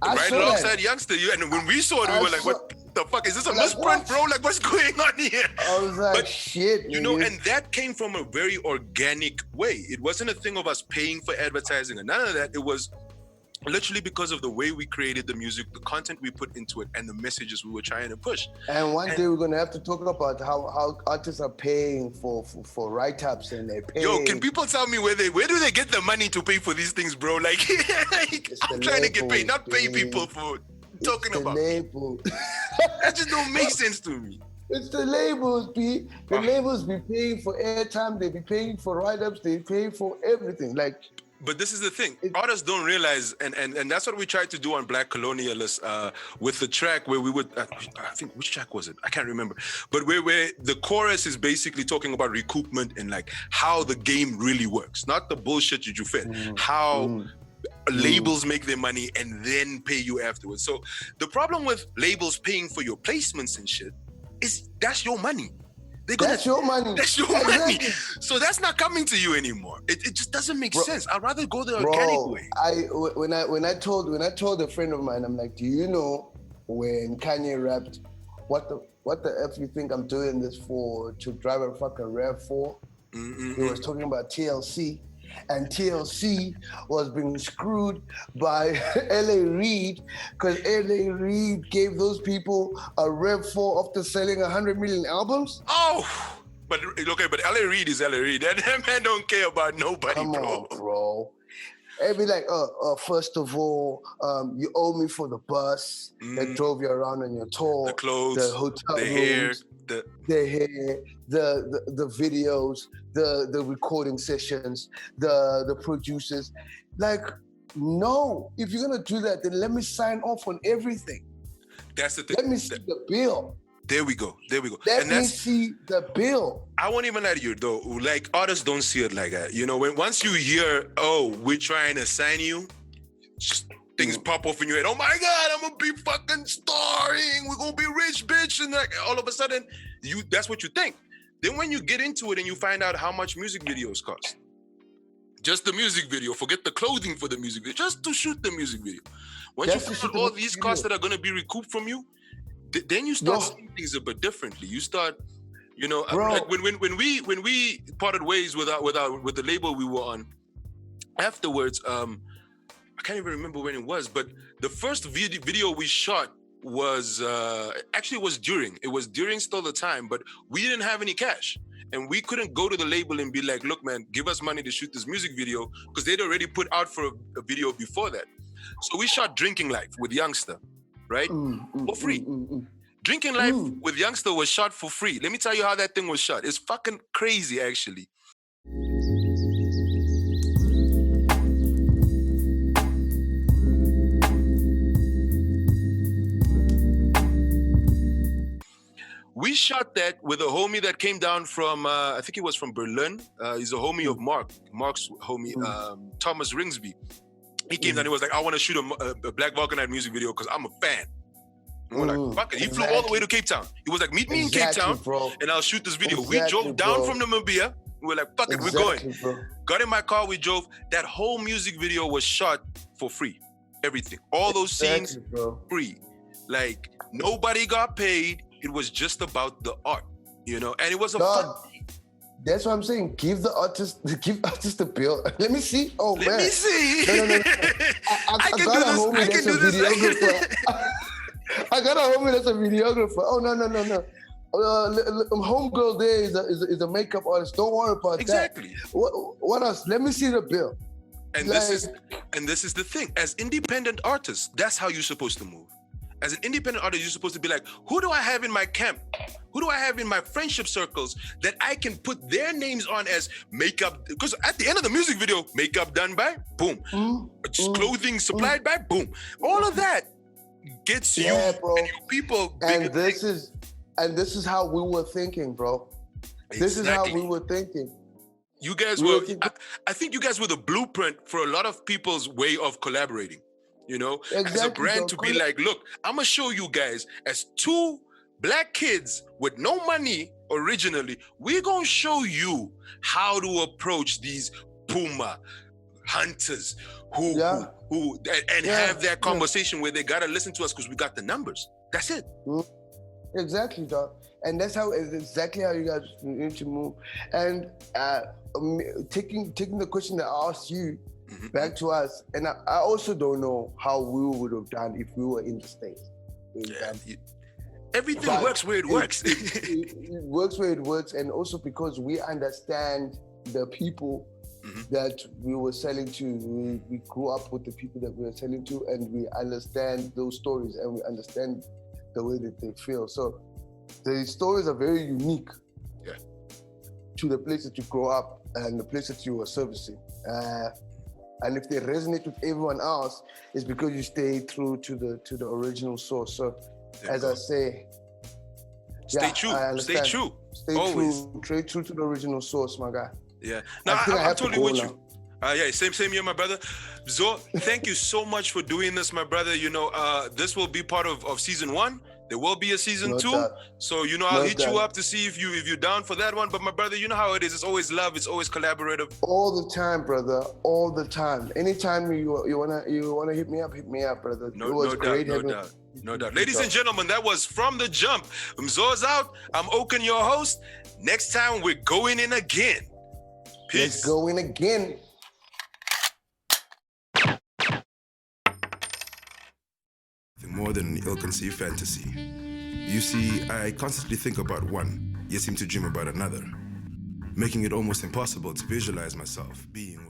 Right alongside Youngster. And when we saw it, we were like, what the fuck? Is this a misprint, bro? Like, what's going on here? I was like, shit. You know, and that came from a very organic way. It wasn't a thing of us paying for advertising and none of that. It was literally because of the way we created the music, the content we put into it, and the messages we were trying to push. And one day we're gonna have to talk about how artists are paying for write-ups, and they're paying. Yo, can people tell me where do they get the money to pay for these things, bro? Like I'm trying to get paid, not pay people for talking about label. That just don't make sense to me. It's the labels, B. The labels be paying for airtime, they be paying for write-ups, they pay for everything. Like, but this is the thing, artists don't realize, and that's what we tried to do on Black Colonialists with the track where we would, I think, which track was it? I can't remember. But where the chorus is basically talking about recoupment and like how the game really works, not the bullshit you fit, how labels make their money and then pay you afterwards. So the problem with labels paying for your placements and shit is that's your money. That's your money. That's your money. So that's not coming to you anymore. It just doesn't make sense. I'd rather go the organic way. When I told a friend of mine, I'm like, do you know when Kanye rapped, what the F you think I'm doing this for, to drive a fucking Rev for? He was talking about TLC. And TLC was being screwed by LA Reid, because LA Reid gave those people a Rev 4 after selling 100 million albums. Oh, but LA Reid is LA Reid. That man don't care about nobody, Come on, bro. It'd be like, first of all, you owe me for the bus that drove you around on your tour. The clothes, the hotel the rooms, hair, the videos, the recording sessions, the producers. Like, no, if you're gonna do that, then let me sign off on everything. That's the thing. Let me see the bill. There we go. Let me see the bill. I won't even lie to you though. Like, artists don't see it like that. You know, once you hear, oh, we're trying to sign you, just things pop off in your head. Oh my God, I'm gonna be fucking starring. We're gonna be rich, bitch. And like all of a sudden, that's what you think. Then when you get into it and you find out how much music videos cost. Just the music video, forget the clothing for the music video, just to shoot the music video. Once you find out all these costs that are gonna be recouped from you, then you start seeing things a bit differently. You start, you know, like when we parted ways with the label we were on. Afterwards, I can't even remember when it was, but the first video we shot was actually it was during Still the Time, but we didn't have any cash. And we couldn't go to the label and be like, look, man, give us money to shoot this music video, because they'd already put out for a video before that. So we shot Drinking Life with Youngster, right? For free. Drinking Life with Youngster was shot for free. Let me tell you how that thing was shot. It's fucking crazy, actually. We shot that with a homie that came down from, I think he was from Berlin. He's a homie of Mark's homie, Thomas Ringsby. He came down, he was like, I want to shoot a Black Vulcanite music video because I'm a fan. And we're like, fuck it. He flew all the way to Cape Town. He was like, meet me in Cape Town, bro, and I'll shoot this video. We drove down from Namibia. We were like, fuck it, we're going. Bro. Got in my car, we drove. That whole music video was shot for free. Everything. All those scenes, free. Like, nobody got paid. It was just about the art, you know, and it was a fun. That's what I'm saying. Give artist the bill. Let me see. Oh, man. Let me see. No. I got a homie that's a videographer. I got a homie that's a videographer. Oh, no. Homegirl there is a makeup artist. Don't worry about that. Exactly. What else? Let me see the bill. And this is the thing. As independent artists, that's how you're supposed to move. As an independent artist, you're supposed to be like, who do I have in my camp? Who do I have in my friendship circles that I can put their names on as makeup? Because at the end of the music video, makeup done by, boom. Clothing supplied by, boom. All of that gets you bro. and your people. And this is how we were thinking, bro. Exactly. This is how we were thinking. You guys were, I think you guys were the blueprint for a lot of people's way of collaborating. You know, as a brand to be like, look, I'm gonna show you guys as two Black kids with no money originally, we're gonna show you how to approach these Puma hunters who have that conversation where they gotta listen to us because we got the numbers. That's it. Exactly, dog. And that's exactly how you guys need to move. And taking the question that I asked you back to us, and I also don't know how we would have done if we were in the States. Everything works where it works. It works where it works, and also because we understand the people that we were selling to. We grew up with the people that we were selling to, and we understand those stories, and we understand the way that they feel. So the stories are very unique to the place that you grow up and the place that you are servicing. And if they resonate with everyone else, it's because you stay true to the original source. So, as I say, stay true. Stay true. Stay true to the original source, my guy. Yeah. No, I'm totally with you. Same here, my brother. Zo, thank you so much for doing this, my brother. You know, this will be part of season 1. There will be a season 2. So, you know, I'll hit you up to see if you're down for that one. But my brother, you know how it is. It's always love. It's always collaborative. All the time, brother. All the time. Anytime you wanna hit me up, brother. No doubt. Ladies and gentlemen, that was From the Jump. Mzo's out. I'm Oken, your host. Next time we're going in again. Peace. Let's go in again. More than an ill-conceived fantasy. You see, I constantly think about one, yet seem to dream about another, making it almost impossible to visualize myself being